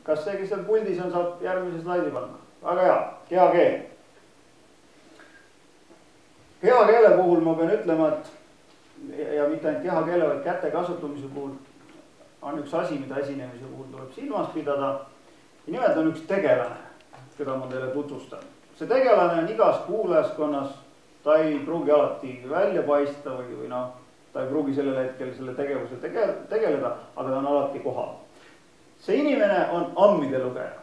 kas see, kes seal puldis on, saab järgmise slaidi panna? Väga hea, kehakeel. Kehakeele puhul ma pean ütlema, et ja mitte ainult kehakeele, vaid käte kasutamise puhul on üks asi, mida esinemise puhul tuleb silmas pidada. Ja nimelt on üks tegelane, keda ma teile tutvustan. See tegelane on igas kuulajaskonnas, ta ei pruugi alati välja paista või noh, ta ei pruugi sellel hetkel selle tegevuse tegeleda, aga ta on alati kohal. See inimene on ammide lugeja.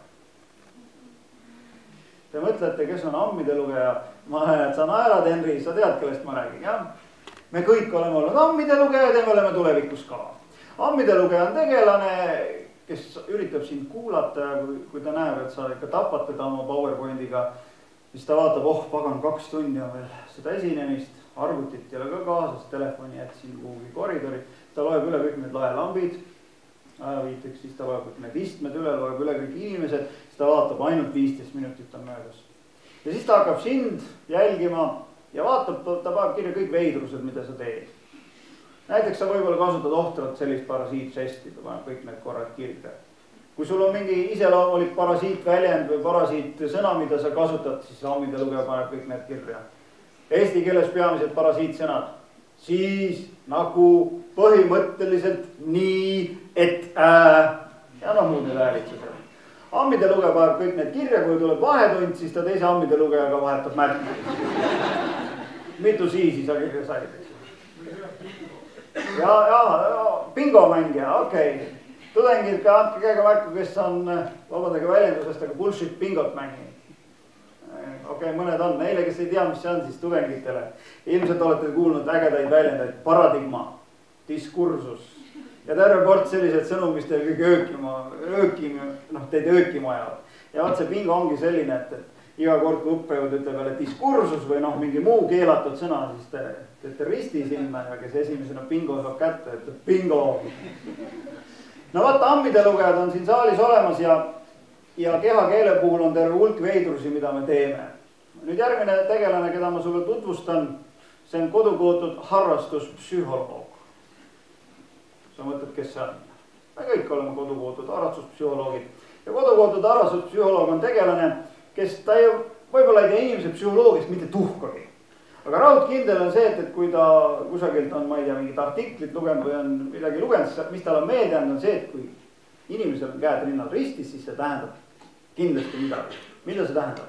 Te mõtlete, kes on ammide lugeja? Ma näen, et sa naerad, Henri, sa tead, kellest ma räägin, jah? Me kõik oleme olnud ammide lugejad ja me oleme tulevikus ka. Ammide lugeja on tegelane, kes üritab sind kuulata ja kui ta näeb, et sa ikka tapad teda oma PowerPointiga, siis ta vaatab, pagan 2 tundi on veel seda esinemist, arvutit ei ole ka kaasas, telefoni jätsin kuhugi koridori, ta loeb üle kõik need laelambid, ajaviiteks, siis ta loeb need istmed üle, loeb üle kõik inimesed, siis ta vaatab ainult 15 minutit on möödas. Ja siis ta hakkab sind jälgima ja vaatab, ta paneb kirja kõik veidrused, mida sa teed. Näiteks sa võib-olla kasutad ohtralt sellist parasiitžesti, ta paneb kõik need korrad kirja. Kui sul on mingi iseloomulik parasiitväljend või parasiitsõna, mida sa kasutad, siis ammide lugeja paneb kõik need kirja. Eesti keeles peamised parasiitsõnad. Siis, nagu, põhimõtteliselt, nii, et, ja noh, muud need häälitsused. Ammide lugeja paneb kõik need kirja, kui tuleb vahetund, siis ta teise ammide lugejaga vahetab märkmeid. Mitu siisi sa kirja said? Ja, bingomängija, okei. Tudengid ka andke käega märku, kes on, vabandage väljendusest, aga bullshit bingot mängi. Okei, mõned on. Neile, kes ei tea, mis see on, siis tudengitele. Ilmselt olete kuulnud ägedaid väljendaid. Paradigma, diskursus ja terve port sellised sõnu, mis teil kõik teid öökima ajavad. Ja vaat see bingo ongi selline, et iga kord, kui õppejõud ütleb jälle diskursus või noh, mingi muu keelatud sõna, siis te teete risti sinna ja kes esimesena bingo saab kätte, ütleb bingo. No vaata, ammide lugejad on siin saalis olemas ja kehakeele puhul on terve hulk veidrusi, mida me teeme. Nüüd järgmine tegelane, keda ma sulle tutvustan, see on kodukootud harrastuspsühholoog. Sa mõtled, kes see on? Me kõik oleme kodukootud harrastuspsühholoogid. Ja kodukootud harrastuspsühholoog on tegelane, kes ta võib-olla ei tea inimese psühholoogist mitte tuhkagi. Aga raudkindel on see, et kui ta kusagilt on, ma ei tea, mingit artiklit lugenud või on midagi lugenud, mis tal on meelde on see, et kui inimesel on käed rinnal ristis, siis see tähendab kindlasti midagi. Mida see tähendab?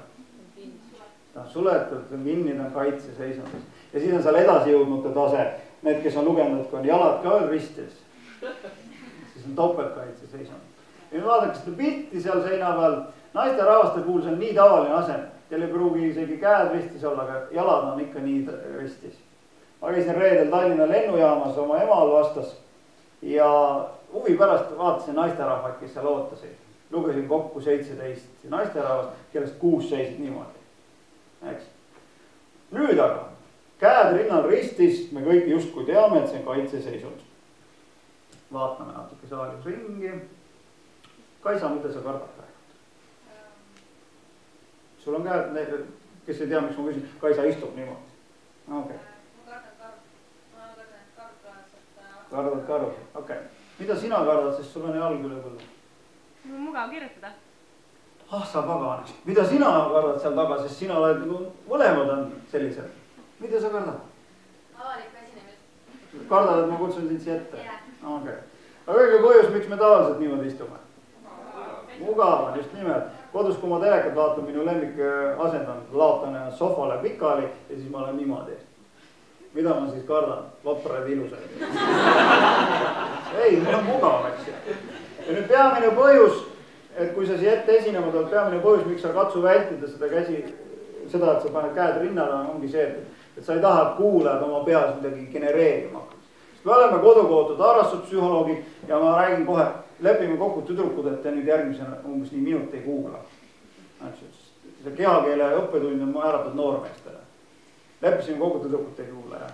Ta on suletud, kinni, ta on kaitseseisundis. Ja siis on seal edasi jõudnud tase. Need, kes on lugenud, kui on jalad ka veel ristis, siis on topeltkaitseseisund. Ja nüüd vaadake seda pilti seal seina peal. Naisterahvaste puhul see on nii tavaline asem. Teil ei pruugi isegi käed ristis olla, aga jalad on ikka nii ristis. Ma käisin reedel Tallinna lennujaamas oma emal vastas ja huvi pärast vaatasin naisterahvaid, kes seal ootasid. Lugesin kokku 17 naisterahvast, kellest 6 seisid niimoodi. Eks? Nüüd aga, käed rinnal ristis, me kõik justkui teame, et see on kaitseseisund. Vaatame natuke saalis ringi. Kaisa, mida sa kardad praegu? Sul on käed, kes ei tea, miks ma küsin, Kaisa istub niimoodi. Okay. Ma kardan karud. Ma kardan, et karud kaasab. Kardad karud, okei. Mida sina kardad, sest sul on jalg üle põllu? Mul on mugav kirjutada. Sa pagan. Mida sina kardad seal taga, sest sina oled, mõlemad on sellised. Mida sa kardad? Avalikku esinemist. Kardad, et ma kutsun sind siia ette? Jah. Okay. Aga kõige põhjus, miks me tavaliselt niimoodi istume? Mugav on, just nimelt. Kodus, kui ma telekat vaatan, minu lemmik asendan, laotan ennast sofale pikali ja siis ma olen niimoodi. Mida ma siis kardan? Vaprad ilusad. Ei, mul on mugav, eks. Ja nüüd peamine põhjus, et kui sa siia ette esinema tuled, peamine põhjus, miks sa katsu vältida seda käsi, seda, et sa paned käed rinnale, ongi see, et sa ei taha kuulajad oma peas midagi genereerima. Me oleme kodukootud harrastuspsühholoogid ja ma räägin kohe, lepime kokku tüdrukud, et te nüüd järgmisena umbes nii minut ei kuula. See kehakeele õppetund on määratud noormeestele. Leppisime kokku tüdrukud ei kuula.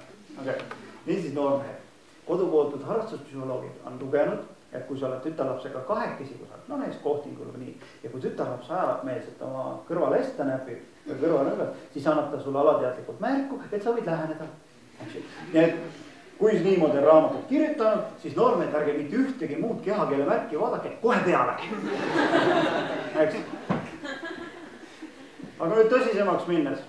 Okay. Niisiis noormehed. Kodukootud harrastuspsühholoogid on lugenud, et kui sa oled tütarlapsega kahekesi kusagil, no näiteks kohtingul või nii, ja kui tütarlaps ajab meelselt oma kõrvalesta näpib või kõrvalõngas, siis annab ta sulle alateadlikult märku, et sa võid läheneda. kui niimoodi on raamatut kirjutanud, siis noormehed, ärge mitte ühtegi muud kehakeele märki vaadake, kohe peale. Eks? Aga nüüd tõsisemaks minnes.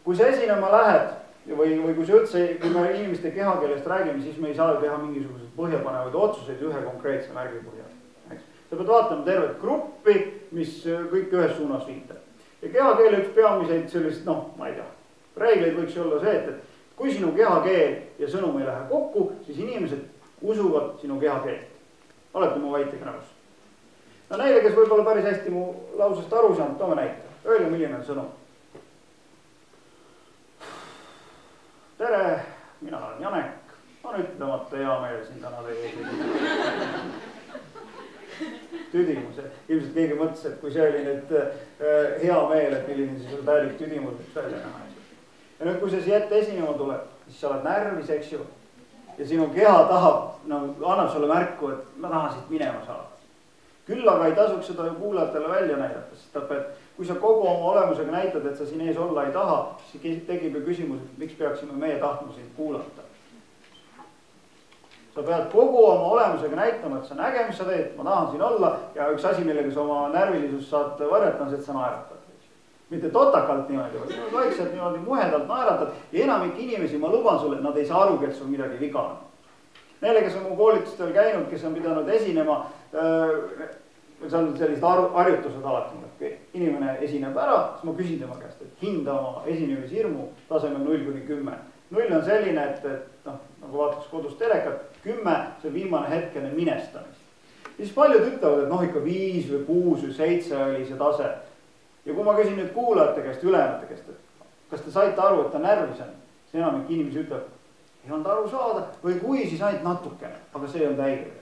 Kui sa esinema lähed või kui sa üldse, kui me inimeste kehakeelest räägime, siis me ei saa teha mingisuguseid põhjapanevaid otsuseid ühe konkreetse märgi põhjal. Sa pead vaatama tervet gruppi, mis kõik ühes suunas viitab. Ja kehakeele üks peamiseid sellist, ma ei tea, reegleid võiks olla see, et kui sinu kehakeel ja sõnum ei lähe kokku, siis inimesed usuvad sinu kehakeelt. Olete mu väitega nõus? No neile, kes võib-olla päris hästi mu lausest aru saanud, toome näite. Öelge, milline on sõnum. Tere, mina olen Janek. On ütlemata hea meel siin täna teie ees. Tüdimus. Ilmselt keegi mõtles, et kui see oli nüüd hea meel, et milline siis on täielik tüdimus, üks välja näha. Ja nüüd, kui see siia ette esinema tuleb, siis sa oled närvis, eks ju. Ja sinu keha tahab, annab sulle märku, et ma tahan siit minema saada. Küll aga ei tasuks seda ju kuulajatele välja näidata, sest et kui sa kogu oma olemusega näitad, et sa siin ees olla ei taha, siis tekib ju küsimus, et miks peaksime meie tahtma sind kuulata. Sa pead kogu oma olemusega näitama, et sa näge, mis sa teed, ma tahan siin olla ja üks asi, millega sa oma närvilisus saad varjata, on see, et sa naeratad. Mitte totakalt niimoodi, vaid vaikselt niimoodi muhedalt naeratad ja enamik inimesi, ma luban sulle, et nad ei saa aru, et sul midagi viga on. Neile, kes on mu koolitustel käinud, kes on pidanud esinema, see on sellised harjutused alati, kui inimene esineb ära, siis ma küsin tema käest, et hinda oma esinemishirmu tasemel 0–10. 0 on selline, et nagu vaataks kodus telekat, 10 see viimane hetkene minestamist. Siis paljud ütlevad, et ikka 5 või 6 või 7 oli see tase. Ja kui ma küsin nüüd kuulajate käest, ülejäämate käest, et kas te saite aru, et ta närvis on, siis enamik inimesi ütleb, ei olnud aru saada või kui, siis ainult natukene, aga see on täiega.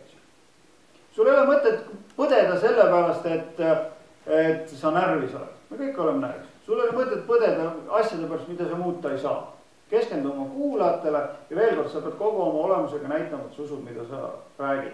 Sul ei ole mõtet põdeda selle pärast, et sa närvis oled. Me kõik oleme närvis. Sul ei ole mõtet põdeda asjade pärast, mida sa muuta ei saa. Keskendu oma kuulajatele ja veel kord sa pead kogu oma olemusega näitama, et sa usud, mida sa räägid.